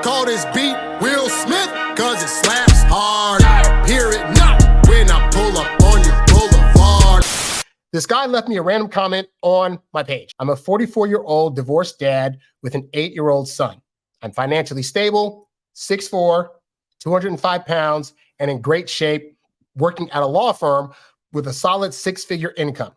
call this beat Will Smith, cause it slaps hard. Hear it not when I pull up on your boulevard. This guy left me a random comment on my page. I'm a 44-year-old divorced dad with an 8-year-old son. I'm financially stable, 6'4", 205 pounds, and in great shape, working at a law firm with a solid 6-figure income.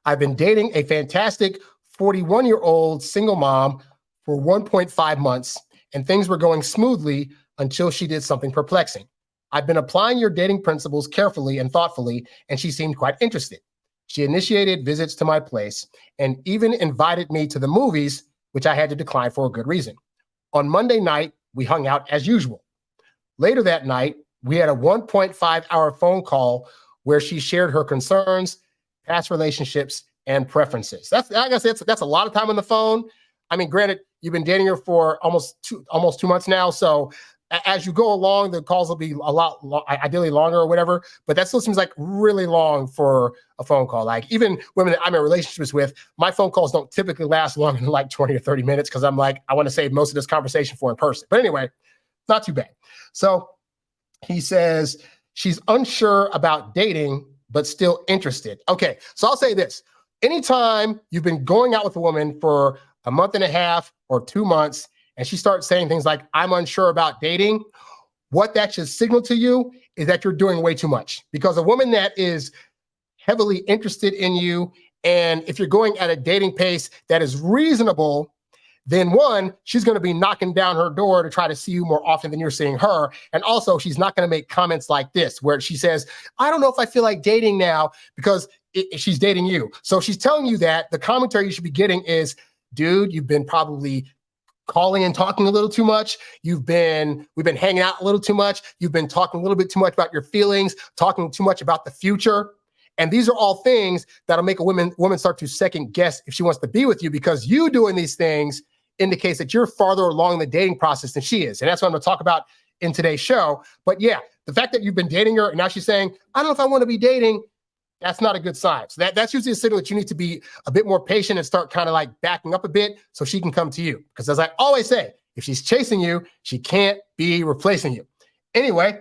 I've been dating a fantastic 41-year-old single mom for 1.5 months, and things were going smoothly until she did something perplexing. I've been applying your dating principles carefully and thoughtfully, and she seemed quite interested. She initiated visits to my place and even invited me to the movies, which I had to decline for a good reason. On Monday night, we hung out as usual. Later that night, we had a 1.5-hour phone call where she shared her concerns, past relationships, and preferences. That's a lot of time on the phone. I mean, granted, you've been dating her for almost 2 months now, so as you go along, the calls will be a lot, ideally longer or whatever, but that still seems like really long for a phone call. Like even women that I'm in relationships with, my phone calls don't typically last longer than like 20 or 30 minutes because I'm like, I want to save most of this conversation for in person. But anyway, not too bad. So he says she's unsure about dating, but still interested. Okay, so I'll say this. Anytime you've been going out with a woman for a month and a half or 2 months, and she starts saying things like, I'm unsure about dating, what that should signal to you is that you're doing way too much. Because a woman that is heavily interested in you, and if you're going at a dating pace that is reasonable, then one, she's going to be knocking down her door to try to see you more often than you're seeing her. And also, she's not going to make comments like this, where she says, I don't know if I feel like dating now, because she's dating you. So she's telling you that the commentary you should be getting is, dude, you've been probably calling and talking a little too much. We've been hanging out a little too much. You've been talking a little bit too much about your feelings, talking too much about the future. And these are all things that'll make a woman start to second guess if she wants to be with you, because you doing these things indicates that you're farther along the dating process than she is. And that's what I'm going to talk about in today's show. But yeah, the fact that you've been dating her and now she's saying, I don't know if I want to be dating, that's not a good sign. So that's usually a signal that you need to be a bit more patient and start kind of like backing up a bit so she can come to you. Because as I always say, if she's chasing you, she can't be replacing you. Anyway,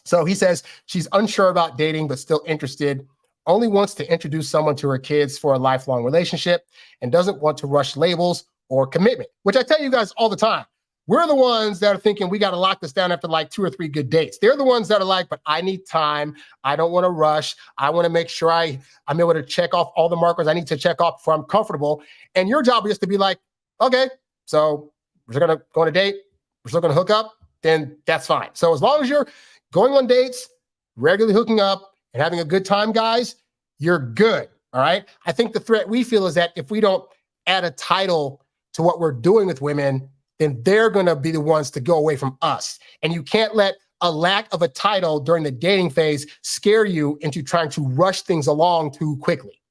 so he says she's unsure about dating, but still interested, only wants to introduce someone to her kids for a lifelong relationship, and doesn't want to rush labels or commitment, which I tell you guys all the time. We're the ones that are thinking we got to lock this down after like 2 or 3 good dates. They're the ones that are like, but I need time. I don't want to rush. I want to make sure I'm able to check off all the markers I need to check off before I'm comfortable. And your job is to be like, okay, so we're going to go on a date. We're still going to hook up. Then that's fine. So as long as you're going on dates, regularly hooking up and having a good time, guys, you're good. All right. I think the threat we feel is that if we don't add a title to what we're doing with women, then they're going to be the ones to go away from us. And you can't let a lack of a title during the dating phase scare you into trying to rush things along too quickly.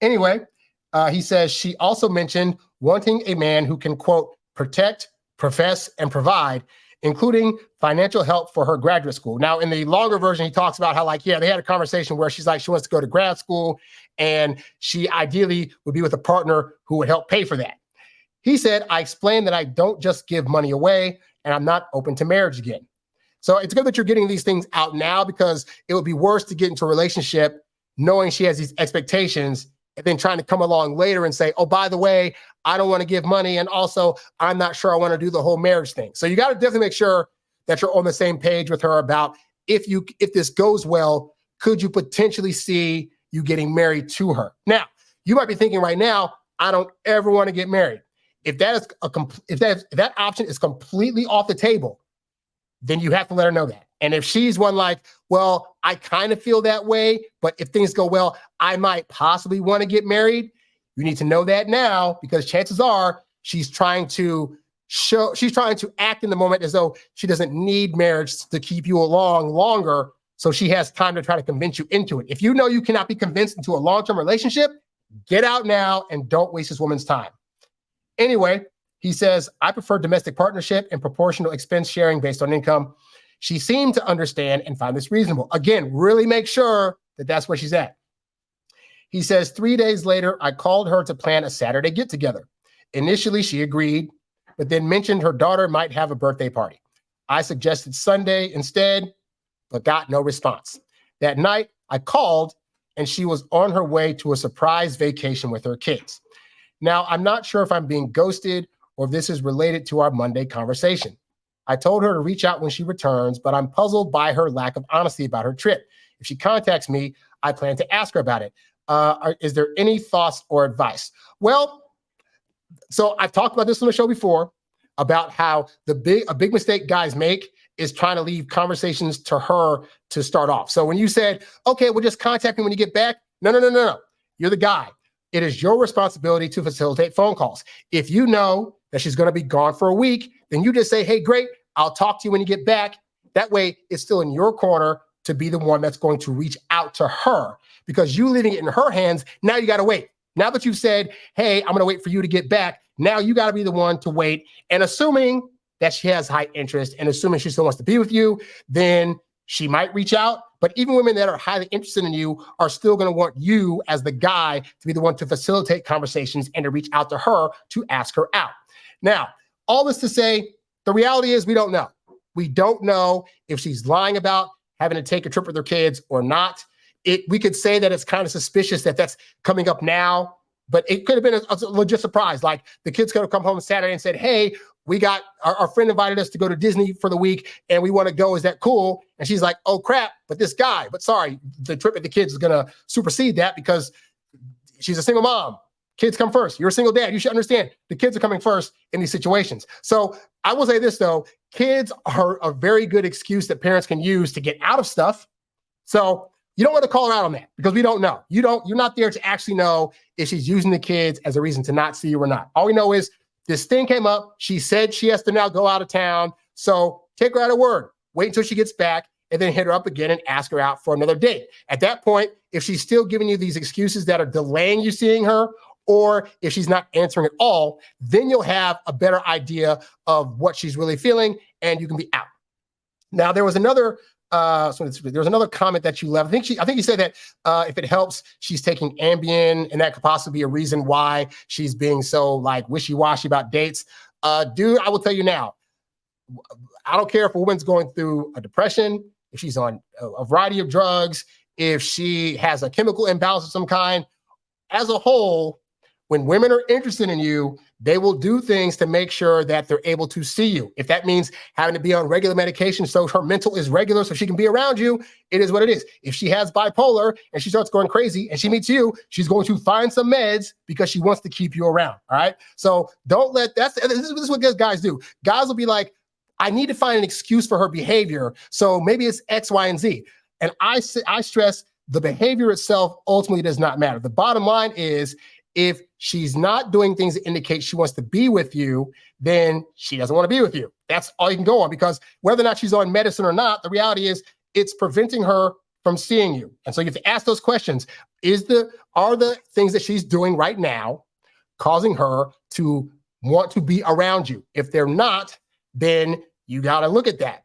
Anyway, he says she also mentioned wanting a man who can, quote, protect, profess, and provide, including financial help for her graduate school. Now, in the longer version, he talks about how, like, yeah, they had a conversation where she's like, she wants to go to grad school, and she ideally would be with a partner who would help pay for that. He said, I explained that I don't just give money away, and I'm not open to marriage again. So it's good that you're getting these things out now, because it would be worse to get into a relationship knowing she has these expectations and then trying to come along later and say, oh, by the way, I don't want to give money. And also, I'm not sure I want to do the whole marriage thing. So you got to definitely make sure that you're on the same page with her about if this goes well, could you potentially see you getting married to her? Now, you might be thinking right now, I don't ever want to get married. If that option is completely off the table, then you have to let her know that. And if she's one like, well, I kind of feel that way, but if things go well, I might possibly want to get married. You need to know that now, because chances are she's trying to act in the moment as though she doesn't need marriage to keep you along longer. So she has time to try to convince you into it. If you know you cannot be convinced into a long-term relationship, get out now and don't waste this woman's time. Anyway, he says, I prefer domestic partnership and proportional expense sharing based on income. She seemed to understand and find this reasonable. Again, really make sure that that's where she's at. He says, 3 days later, I called her to plan a Saturday get-together. Initially, she agreed, but then mentioned her daughter might have a birthday party. I suggested Sunday instead, but got no response. That night, I called, and she was on her way to a surprise vacation with her kids. Now, I'm not sure if I'm being ghosted or if this is related to our Monday conversation. I told her to reach out when she returns, but I'm puzzled by her lack of honesty about her trip. If she contacts me, I plan to ask her about it. Is there any thoughts or advice? Well, so I've talked about this on the show before about how a big mistake guys make is trying to leave conversations to her to start off. So when you said, okay, well, just contact me when you get back. No. You're the guy. It is your responsibility to facilitate phone calls. If you know that she's going to be gone for a week, then you just say, hey, great, I'll talk to you when you get back. That way, it's still in your corner to be the one that's going to reach out to her, because you leaving it in her hands, now you got to wait. Now that you've said, hey, I'm going to wait for you to get back, now you got to be the one to wait. And assuming that she has high interest and assuming she still wants to be with you, then she might reach out. But even women that are highly interested in you are still going to want you as the guy to be the one to facilitate conversations and to reach out to her to ask her out. Now, all this to say, the reality is we don't know. We don't know if she's lying about having to take a trip with her kids or not. We could say that it's kind of suspicious that that's coming up now, but it could have been a legit surprise. Like the kids could have come home Saturday and said, hey, we got our friend invited us to go to Disney for the week and we want to go. Is that cool? And she's like, oh crap, but this guy, but sorry, the trip with the kids is going to supersede that because she's a single mom. Kids come first. You're a single dad. You should understand the kids are coming first in these situations. So I will say this though, kids are a very good excuse that parents can use to get out of stuff. So you don't want to call her out on that because we don't know. You're not there to actually know if she's using the kids as a reason to not see you or not. All we know is this thing came up. She said she has to now go out of town. So take her at her word. Wait until she gets back and then hit her up again and ask her out for another date. At that point, if she's still giving you these excuses that are delaying you seeing her, or if she's not answering at all, then you'll have a better idea of what she's really feeling and you can be out. Now, there was another comment that you left. I think you said that if it helps, she's taking Ambien, and that could possibly be a reason why she's being so like wishy-washy about dates. Dude, I will tell you now, I don't care if a woman's going through a depression, if she's on a variety of drugs, if she has a chemical imbalance of some kind. As a whole, when women are interested in you, they will do things to make sure that they're able to see you. If that means having to be on regular medication so her mental is regular so she can be around you, it is what it is. If she has bipolar and she starts going crazy and she meets you, she's going to find some meds because she wants to keep you around, all right? So don't let, this is what guys do. Guys will be like, I need to find an excuse for her behavior, so maybe it's X, Y, and Z. And I stress the behavior itself ultimately does not matter. The bottom line is, if she's not doing things that indicate she wants to be with you, then she doesn't want to be with you. That's all you can go on, because whether or not she's on medicine or not, the reality is it's preventing her from seeing you. And so you have to ask those questions. Are the things that she's doing right now causing her to want to be around you? If they're not, then you got to look at that.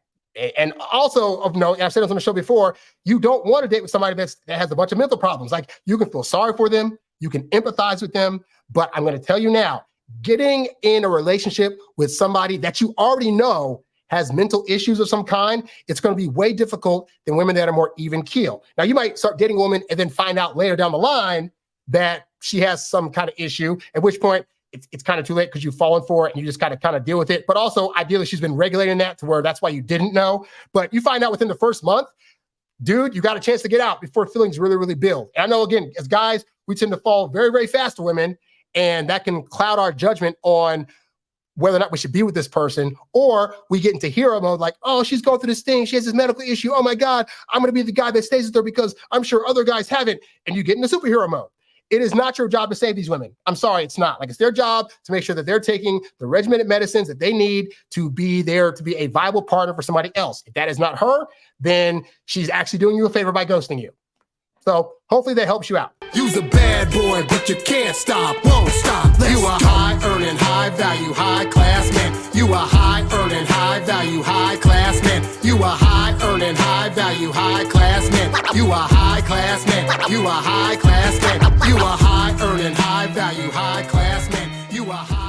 And also of note, I've said this on the show before, you don't want to date with somebody that has a bunch of mental problems. Like, you can feel sorry for them, you can empathize with them, but I'm going to tell you now, getting in a relationship with somebody that you already know has mental issues of some kind, it's going to be way difficult than women that are more even keel. Now, you might start dating a woman and then find out later down the line that she has some kind of issue, at which point it's kind of too late because you've fallen for it and you just got to kind of deal with it. But also, ideally, she's been regulating that to where that's why you didn't know. But you find out within the first month, dude, you got a chance to get out before feelings really, really build. And I know, again, as guys, we tend to fall very, very fast to women, and that can cloud our judgment on whether or not we should be with this person, or we get into hero mode like, oh, she's going through this thing. She has this medical issue. Oh my God, I'm going to be the guy that stays with her because I'm sure other guys haven't. And you get into superhero mode. It is not your job to save these women. I'm sorry, it's not. Like, it's their job to make sure that they're taking the regimented medicines that they need to be there to be a viable partner for somebody else. If that is not her, then she's actually doing you a favor by ghosting you. So hopefully that helps you out. You's a bad boy, but you can't stop, won't stop. You a high earning, high value, high class man. You a high earning, high value, high class man. You a high earning, high value, high class man. You a high class man. You a high class man. You a high earning, high value, high class man. You a high